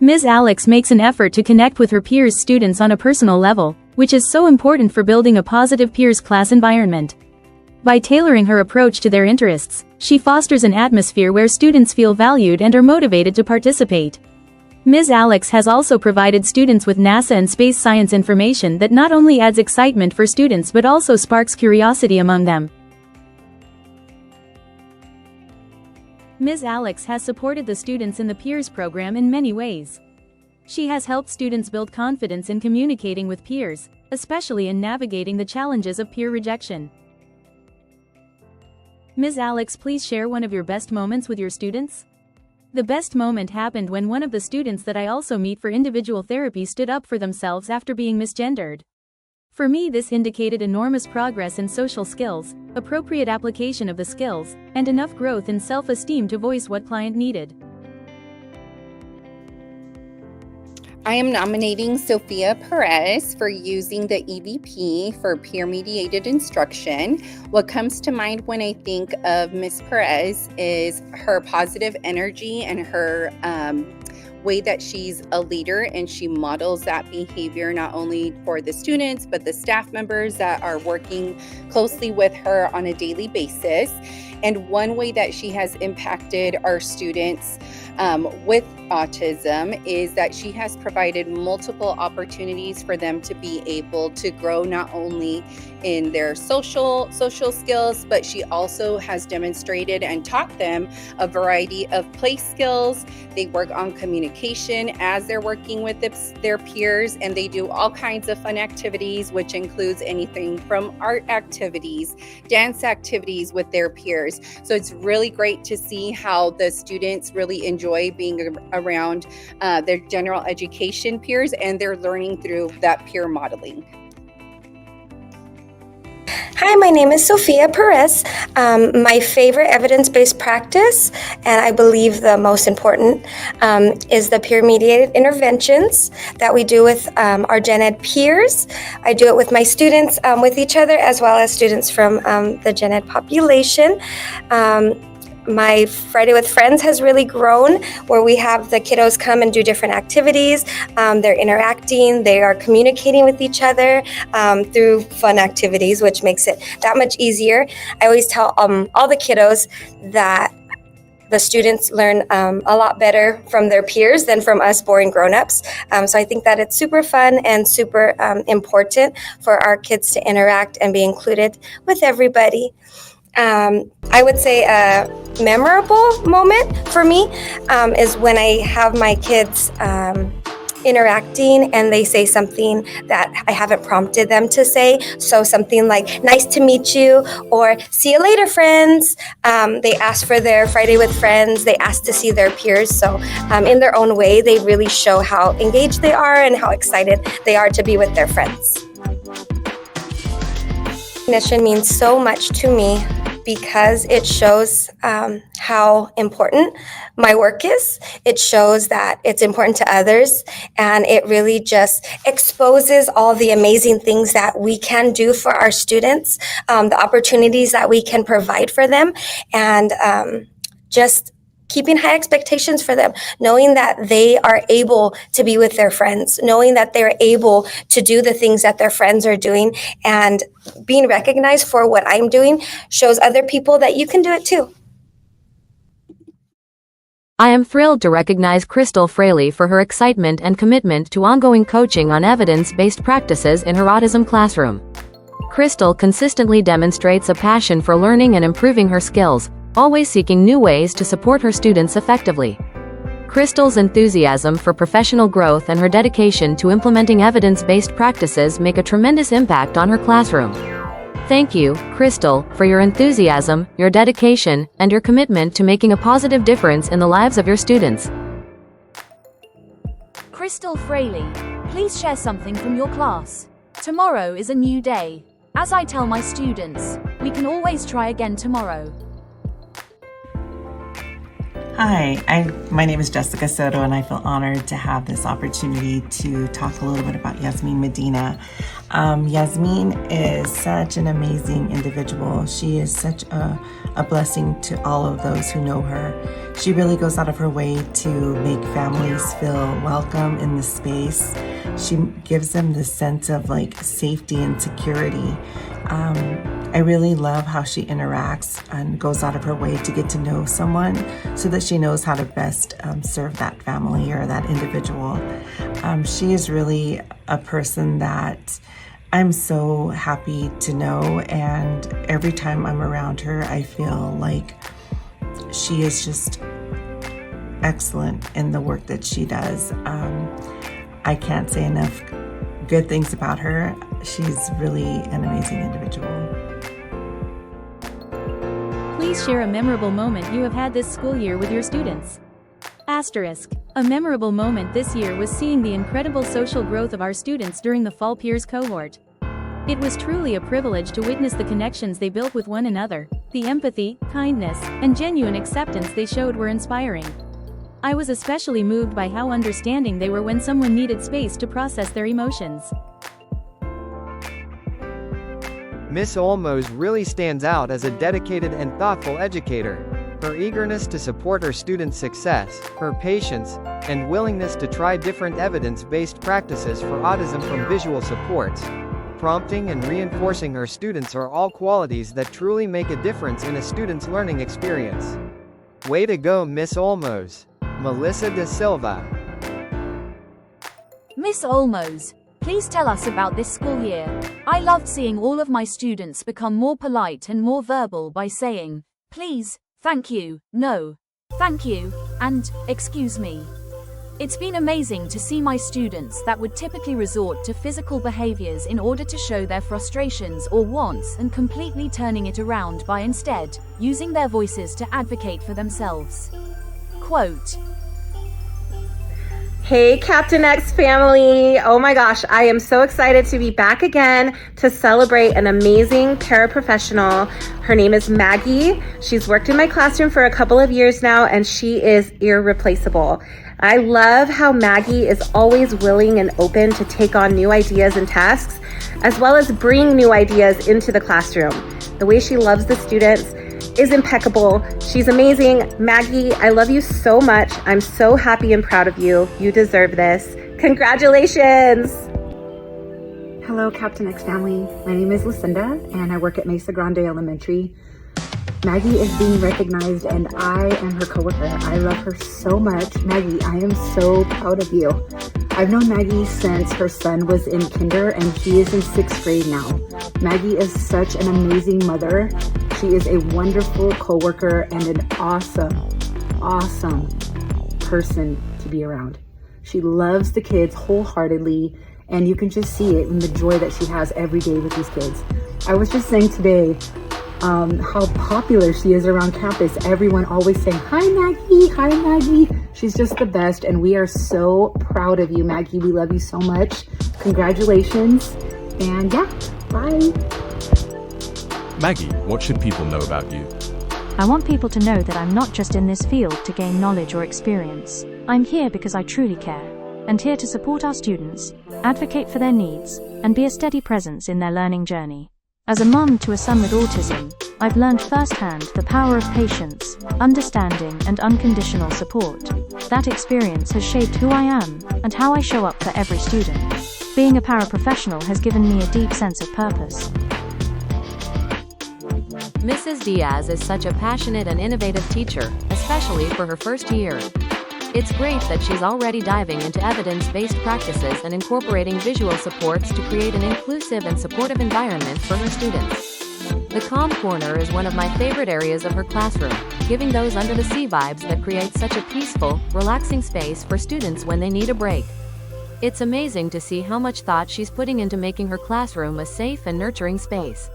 Ms. Alex makes an effort to connect with her peers' students on a personal level, which is so important for building a positive peers class environment. By tailoring her approach to their interests, she fosters an atmosphere where students feel valued and are motivated to participate. Ms. Alex has also provided students with NASA and space science information that not only adds excitement for students but also sparks curiosity among them. Ms. Alex has supported the students in the peers program in many ways. She has helped students build confidence in communicating with peers, especially in navigating the challenges of peer rejection. Ms. Alex, please share one of your best moments with your students. The best moment happened when one of the students that I also meet for individual therapy stood up for themselves after being misgendered. For me, this indicated enormous progress in social skills, appropriate application of the skills, and enough growth in self-esteem to voice what client needed. I am nominating Sophia Perez for using the EBP for peer-mediated instruction. What comes to mind when I think of Ms. Perez is her positive energy and her way that she's a leader, and she models that behavior not only for the students but the staff members that are working closely with her on a daily basis. And one way that she has impacted our students with autism is that she has provided multiple opportunities for them to be able to grow not only in their social skills, but she also has demonstrated and taught them a variety of play skills. They work on communication as they're working with their peers, and they do all kinds of fun activities, which includes anything from art activities, dance activities with their peers. So it's really great to see how the students really enjoy being around their general education peers, and they're learning through that peer modeling. Hi, my name is Sophia Perez. My favorite evidence-based practice, and I believe the most important, is the peer-mediated interventions that we do with our gen ed peers. I do it with my students, with each other, as well as students from the gen ed population. My Friday with Friends has really grown, where we have the kiddos come and do different activities. They're interacting, they are communicating with each other through fun activities, which makes it that much easier. I always tell all the kiddos that the students learn a lot better from their peers than from us boring grown-ups. So I think that it's super fun and super important for our kids to interact and be included with everybody. I would say a memorable moment for me is when I have my kids interacting and they say something that I haven't prompted them to say. So something like, nice to meet you, or see you later, friends. They ask for their Friday with Friends. They ask to see their peers. So in their own way, they really show how engaged they are and how excited they are to be with their friends. Recognition means so much to me because it shows how important my work is. It shows that it's important to others, and it really just exposes all the amazing things that we can do for our students, the opportunities that we can provide for them, and just keeping high expectations for them, knowing that they are able to be with their friends, knowing that they're able to do the things that their friends are doing, and being recognized for what I'm doing shows other people that you can do it too. I am thrilled to recognize Crystal Fraley for her excitement and commitment to ongoing coaching on evidence-based practices in her autism classroom. Crystal consistently demonstrates a passion for learning and improving her skills, always seeking new ways to support her students effectively. Crystal's enthusiasm for professional growth and her dedication to implementing evidence-based practices make a tremendous impact on her classroom. Thank you, Crystal, for your enthusiasm, your dedication, and your commitment to making a positive difference in the lives of your students. Crystal Fraley, please share something from your class. Tomorrow is a new day. As I tell my students, we can always try again tomorrow. Hi, my name is Jessica Soto, and I feel honored to have this opportunity to talk a little bit about Yasmin Medina. Yasmin is such an amazing individual. She is such a a blessing to all of those who know her. She really goes out of her way to make families feel welcome in the space. She gives them this sense of like safety and security. I really love how she interacts and goes out of her way to get to know someone so that she knows how to best serve that family or that individual. She is really a person that I'm so happy to know, and every time I'm around her, I feel like she is just excellent in the work that she does. I can't say enough good things about her. She's really an amazing individual. Please share a memorable moment you have had this school year with your students. Asterisk. A memorable moment this year was seeing the incredible social growth of our students during the Fall Peers cohort. It was truly a privilege to witness the connections they built with one another. The empathy, kindness, and genuine acceptance they showed were inspiring. I was especially moved by how understanding they were when someone needed space to process their emotions. Miss Olmos really stands out as a dedicated and thoughtful educator. Her eagerness to support her students' success, her patience, and willingness to try different evidence-based practices for autism from visual supports, prompting and reinforcing her students are all qualities that truly make a difference in a student's learning experience. Way to go, Miss Olmos. Melissa De Silva. Miss Olmos, please tell us about this school year. I loved seeing all of my students become more polite and more verbal by saying, please, thank you, no, thank you, and, excuse me. It's been amazing to see my students that would typically resort to physical behaviors in order to show their frustrations or wants and completely turning it around by instead using their voices to advocate for themselves. Quote, Hey Captain X family! Oh my gosh, I am so excited to be back again to celebrate an amazing paraprofessional. Her name is Maggie. She's worked in my classroom for a couple of years now and she is irreplaceable. I love how Maggie is always willing and open to take on new ideas and tasks, as well as bring new ideas into the classroom. The way she loves the students is impeccable. She's amazing. Maggie, I love you so much. I'm so happy and proud of you. You deserve this. Congratulations. Hello, Captain X family. My name is Lucinda, and I work at Mesa Grande Elementary. Maggie is being recognized, and I am her coworker. I love her so much. Maggie, I am so proud of you. I've known Maggie since her son was in kinder, and he is in 6th grade now. Maggie is such an amazing mother. She is a wonderful coworker and an awesome person to be around. She loves the kids wholeheartedly, and you can just see it in the joy that she has every day with these kids. I was just saying today how popular she is around campus. Everyone always saying, hi Maggie, hi Maggie. She's just the best, and we are so proud of you, Maggie. We love you so much. Congratulations, and yeah, bye. Maggie, what should people know about you? I want people to know that I'm not just in this field to gain knowledge or experience. I'm here because I truly care, and here to support our students, advocate for their needs, and be a steady presence in their learning journey. As a mom to a son with autism, I've learned firsthand the power of patience, understanding, and unconditional support. That experience has shaped who I am and how I show up for every student. Being a paraprofessional has given me a deep sense of purpose. Mrs. Diaz is such a passionate and innovative teacher, especially for her first year. It's great that she's already diving into evidence-based practices and incorporating visual supports to create an inclusive and supportive environment for her students. The Calm Corner is one of my favorite areas of her classroom, giving those under the sea vibes that create such a peaceful, relaxing space for students when they need a break. It's amazing to see how much thought she's putting into making her classroom a safe and nurturing space.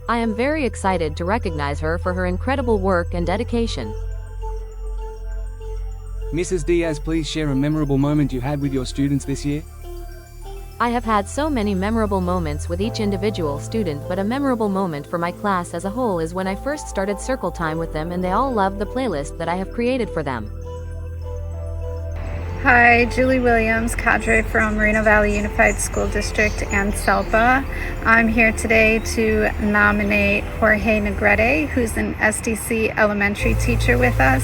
I am very excited to recognize her for her incredible work and dedication. Mrs. Diaz, please share a memorable moment you had with your students this year. I have had so many memorable moments with each individual student, but a memorable moment for my class as a whole is when I first started circle time with them and they all loved the playlist that I have created for them. Hi, Julie Williams, cadre from Moreno Valley Unified School District and SELPA. I'm here today to nominate Jorge Negrete, who's an SDC elementary teacher with us.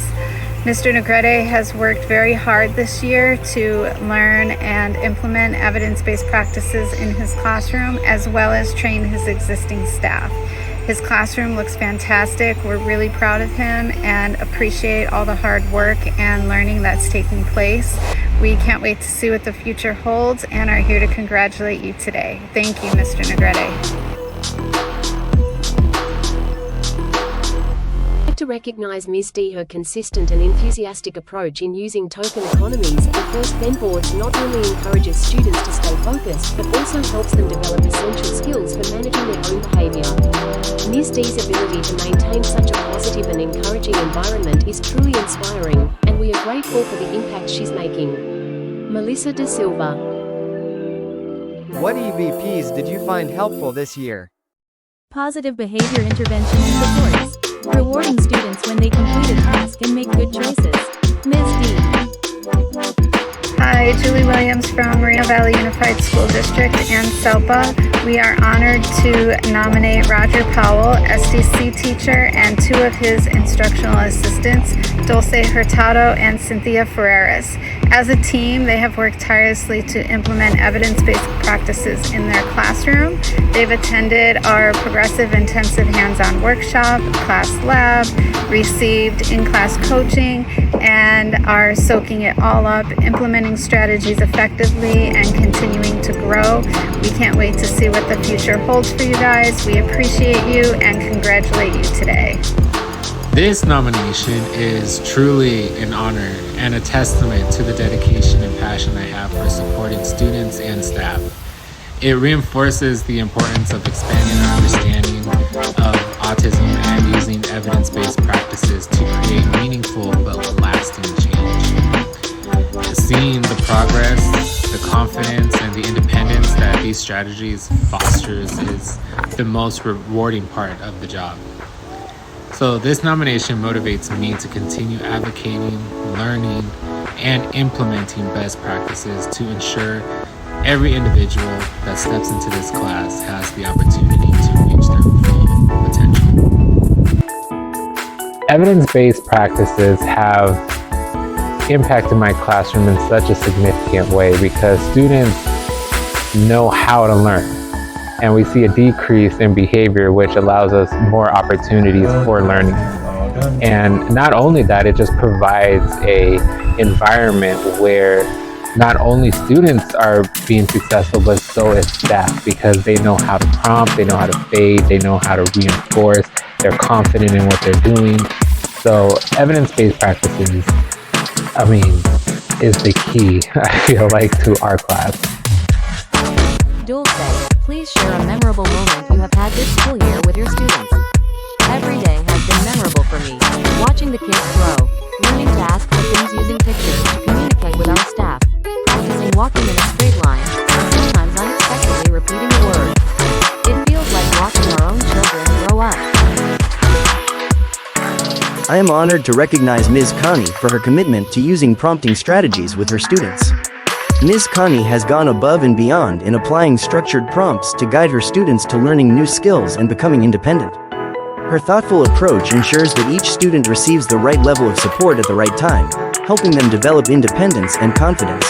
Mr. Negrete has worked very hard this year to learn and implement evidence-based practices in his classroom, as well as train his existing staff. His classroom looks fantastic. We're really proud of him and appreciate all the hard work and learning that's taking place. We can't wait to see what the future holds and are here to congratulate you today. Thank you, Mr. Negrete. To recognize Ms. D her consistent and enthusiastic approach in using token economies and first then boards not only encourages students to stay focused but also helps them develop essential skills for managing their own behavior. Ms. D's ability to maintain such a positive and encouraging environment is truly inspiring, and we are grateful for the impact she's making. Melissa De Silva. What EBPs did you find helpful this year? Positive behavior intervention and supports. Rewarding students when they complete a task and make good choices. Ms. D. Hi, Julie Williams from Moreno Valley Unified School District and SELPA. We are honored to nominate Roger Powell, SDC teacher, and two of his instructional assistants, Dulce Hurtado and Cynthia Ferreras. As a team, they have worked tirelessly to implement evidence-based practices in their classroom. They've attended our progressive intensive hands-on workshop, class lab, received in-class coaching, and are soaking it all up, implementing strategies effectively and continuing to grow. We can't wait to see what the future holds for you guys. We appreciate you and congratulate you today. This nomination is truly an honor and a testament to the dedication and passion I have for supporting students and staff. It reinforces the importance of expanding our understanding of autism and using evidence-based practices to create meaningful but lasting change. Seeing the progress, the confidence, and the independence that these strategies fosters is the most rewarding part of the job. So this nomination motivates me to continue advocating, learning, and implementing best practices to ensure every individual that steps into this class has the opportunity to reach their full potential. Evidence-based practices have impacted my classroom in such a significant way because students know how to learn. And we see a decrease in behavior, which allows us more opportunities for learning. And not only that, it just provides an environment where not only students are being successful, but so is staff, because they know how to prompt, they know how to fade, they know how to reinforce, they're confident in what they're doing. So evidence-based practices, is the key, I feel like, to our class. Dulce, please share a memorable moment you have had this school year with your students. Every day has been memorable for me. Watching the kids grow, learning to ask for things using pictures to communicate with our staff, practicing walking in a straight line, and sometimes unexpectedly repeating a word. It feels like watching our own children grow up. I am honored to recognize Ms. Connie for her commitment to using prompting strategies with her students. Ms. Connie has gone above and beyond in applying structured prompts to guide her students to learning new skills and becoming independent. Her thoughtful approach ensures that each student receives the right level of support at the right time, helping them develop independence and confidence.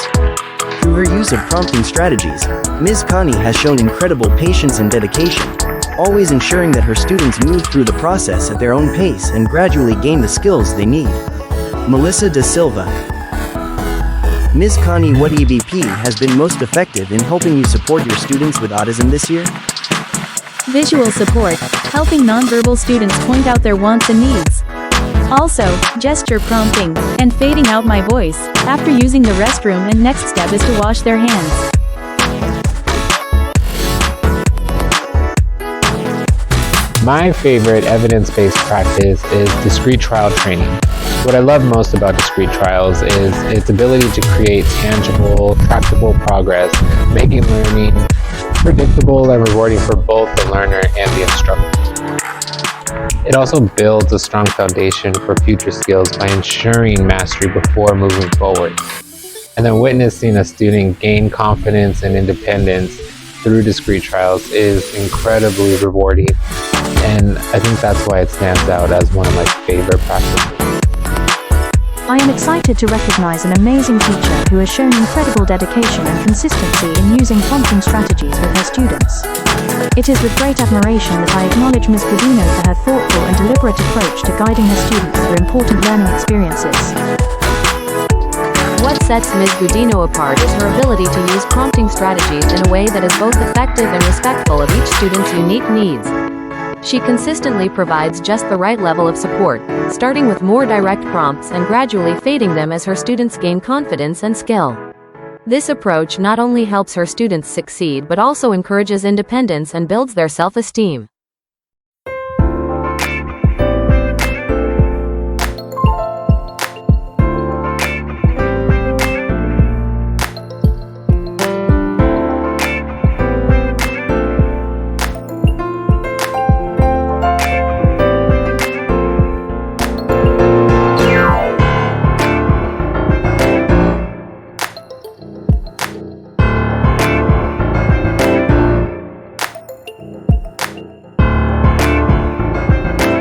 Through her use of prompting strategies, Ms. Connie has shown incredible patience and dedication, always ensuring that her students move through the process at their own pace and gradually gain the skills they need. Melissa De Silva. Ms. Connie, what EBP has been most effective in helping you support your students with autism this year? Visual support, helping nonverbal students point out their wants and needs. Also, gesture prompting, and fading out my voice, after using the restroom, and next step is to wash their hands. My favorite evidence-based practice is discrete trial training. What I love most about discrete trials is its ability to create tangible, tractable progress, making learning predictable and rewarding for both the learner and the instructor. It also builds a strong foundation for future skills by ensuring mastery before moving forward. And then witnessing a student gain confidence and independence through discrete trials is incredibly rewarding. And I think that's why it stands out as one of my favorite practices. I am excited to recognize an amazing teacher who has shown incredible dedication and consistency in using prompting strategies with her students. It is with great admiration that I acknowledge Ms. Godino for her thoughtful and deliberate approach to guiding her students through important learning experiences. What sets Ms. Godino apart is her ability to use prompting strategies in a way that is both effective and respectful of each student's unique needs. She consistently provides just the right level of support, starting with more direct prompts and gradually fading them as her students gain confidence and skill. This approach not only helps her students succeed but also encourages independence and builds their self-esteem.